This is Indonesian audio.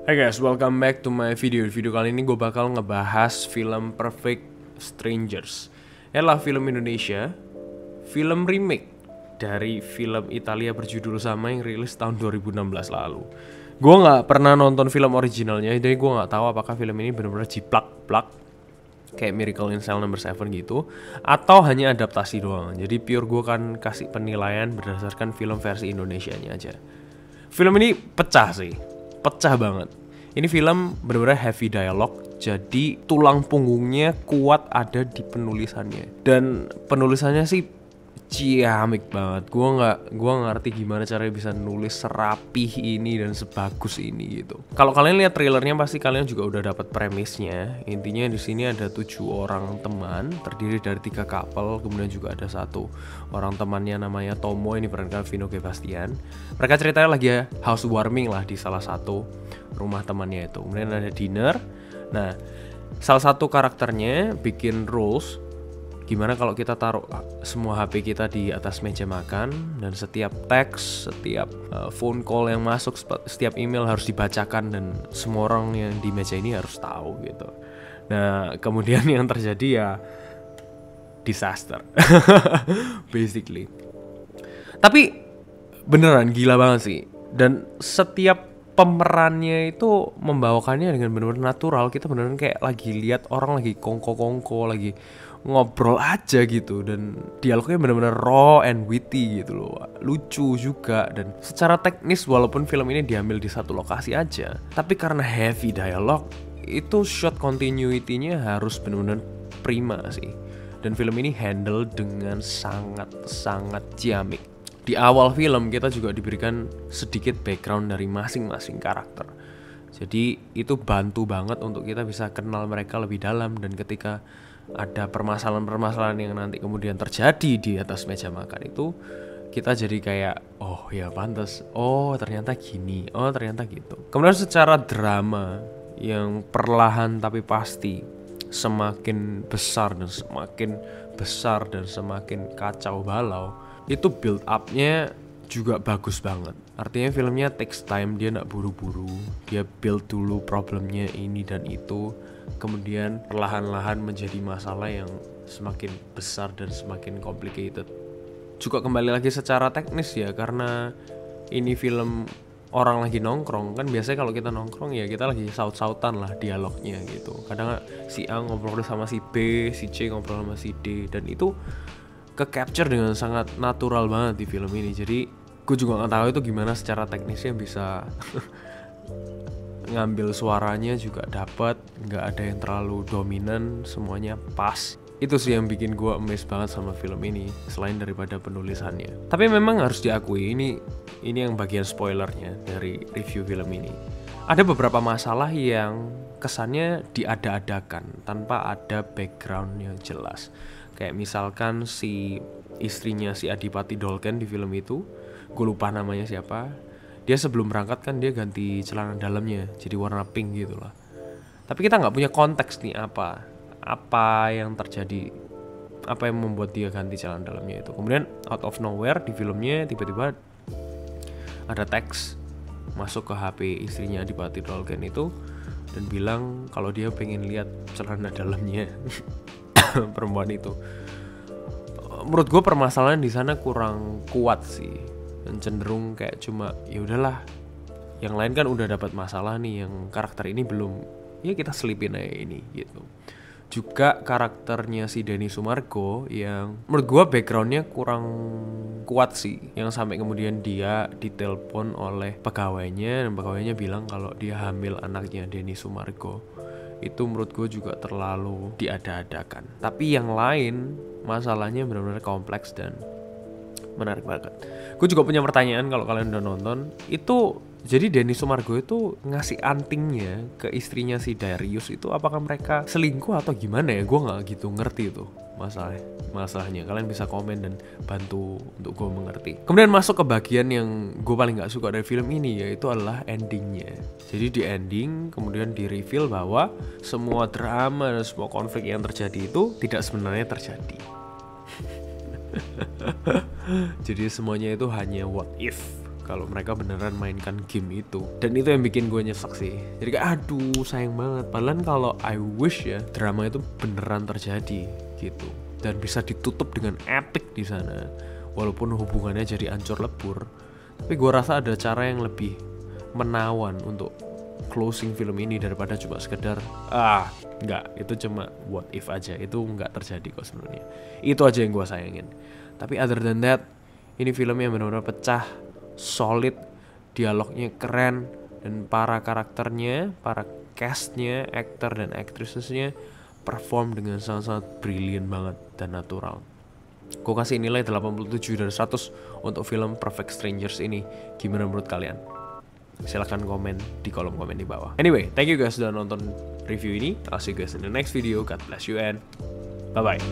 Hai guys, welcome back to my video. Video kali ini gue bakal ngebahas film Perfect Strangers. Ini adalah film Indonesia, film remake dari film Italia berjudul sama yang rilis tahun 2016 lalu. Gue nggak pernah nonton film originalnya, jadi gue nggak tahu apakah film ini benar-benar jiplak-plak kayak Miracle in Cell No. 7 gitu, atau hanya adaptasi doang. Jadi pure gue kan kasih penilaian berdasarkan film versi Indonesianya aja. Film ini pecah sih, pecah banget. Ini film benar-benar heavy dialog, jadi tulang punggungnya kuat ada di penulisannya. Dan penulisannya sih ciamik banget. Gua ngerti gimana caranya bisa nulis serapih ini dan sebagus ini gitu. Kalau kalian lihat trailernya pasti kalian juga udah dapat premisnya. Intinya di sini ada 7 orang teman terdiri dari 3 couple, kemudian juga ada 1 orang temannya namanya Tomo, ini perankan Vino G. Bastian. Mereka ceritanya lagi housewarming lah di salah satu rumah temannya itu. Kemudian ada dinner. Nah, salah satu karakternya bikin rules gimana kalau kita taruh semua HP kita di atas meja makan, dan setiap teks, setiap phone call yang masuk, setiap email harus dibacakan dan semua orang yang di meja ini harus tahu gitu. Nah, kemudian yang terjadi ya disaster basically. Tapi beneran gila banget sih, dan setiap pemerannya itu membawakannya dengan benar-benar natural. Kita beneran kayak lagi lihat orang lagi kongko-kongko, lagi ngobrol aja gitu, dan dialognya benar-benar raw and witty gitu loh, lucu juga. Dan secara teknis walaupun film ini diambil di satu lokasi aja, tapi karena heavy dialog itu shot continuity-nya harus benar-benar prima sih. Dan film ini handle dengan sangat-sangat ciamik. Di awal film kita juga diberikan sedikit background dari masing-masing karakter. Jadi itu bantu banget untuk kita bisa kenal mereka lebih dalam, dan ketika ada permasalahan-permasalahan yang nanti kemudian terjadi di atas meja makan itu, kita jadi kayak oh ya pantas, oh ternyata gini, oh ternyata gitu. Kemudian secara drama yang perlahan tapi pasti semakin besar dan semakin besar dan semakin kacau balau, itu build up-nya juga bagus banget. Artinya filmnya takes time, dia gak buru-buru, dia build dulu problemnya ini dan itu, kemudian perlahan-lahan menjadi masalah yang semakin besar dan semakin complicated. Juga kembali lagi secara teknis ya, karena ini film orang lagi nongkrong. Kan biasanya kalau kita nongkrong ya kita lagi saut-sautan lah dialognya gitu. Kadang si A ngobrol sama si B, si C ngobrol sama si D, dan itu ke-capture dengan sangat natural banget di film ini. Jadi gue juga gak tahu itu gimana secara teknisnya bisa ngambil suaranya juga dapat, nggak ada yang terlalu dominan, semuanya pas. Itu sih yang bikin gue amazed banget sama film ini, selain daripada penulisannya. Tapi memang harus diakui, ini yang bagian spoilernya dari review film ini. Ada beberapa masalah yang kesannya diada-adakan tanpa ada background yang jelas. Kayak misalkan si istrinya si Adipati Dolken di film itu, gue lupa namanya siapa. Dia sebelum berangkat kan dia ganti celana dalamnya jadi warna pink gitu lah. Tapi kita nggak punya konteks nih apa yang terjadi, apa yang membuat dia ganti celana dalamnya itu. Kemudian out of nowhere di filmnya tiba-tiba ada teks masuk ke HP istrinya Adipati Dolken itu dan bilang kalau dia pengen lihat celana dalamnya perempuan itu. Menurut gue permasalahan di sana kurang kuat sih, dan cenderung kayak cuma ya udahlah, yang lain kan udah dapat masalah nih, yang karakter ini belum, ya kita selipin aja ini gitu. Juga karakternya si Denny Sumargo yang menurut gue backgroundnya kurang kuat sih, yang sampai kemudian dia ditelepon oleh pegawainya dan pegawainya bilang kalau dia hamil anaknya Denny Sumargo. Itu menurut gue juga terlalu diada-adakan. Tapi yang lain masalahnya benar-benar kompleks dan menarik banget. Gue juga punya pertanyaan kalau kalian udah nonton. Itu jadi Denny Sumargo itu ngasih antingnya ke istrinya si Darius itu, apakah mereka selingkuh atau gimana ya? Gue gak gitu ngerti itu masalahnya. Kalian bisa komen dan bantu untuk gue mengerti. Kemudian masuk ke bagian yang gue paling gak suka dari film ini, yaitu adalah endingnya. Jadi di ending kemudian di reveal bahwa semua drama dan semua konflik yang terjadi itu tidak sebenarnya terjadi. Jadi semuanya itu hanya what if. kalau mereka beneran mainkan game itu. Dan itu yang bikin gue nyesek sih. Jadi kayak aduh sayang banget. Padahal kalau I wish ya drama itu beneran terjadi gitu dan bisa ditutup dengan epic di sana. Walaupun hubungannya jadi ancur lebur, tapi gue rasa ada cara yang lebih menawan untuk closing film ini daripada cuma sekedar enggak, itu cuma what if aja, itu enggak terjadi kok sebenarnya. Itu aja yang gue sayangin. Tapi other than that, ini film yang benar-benar pecah, solid, dialognya keren, dan para karakternya, para castnya, aktor dan aktrisnya perform dengan sangat-sangat brilliant banget dan natural. Gue kasih nilai 87 dari 100 untuk film Perfect Strangers ini. Gimana menurut kalian? Silahkan komen di kolom komen di bawah. Anyway, thank you guys sudah nonton review ini. I'll see you guys in the next video. God bless you and bye-bye.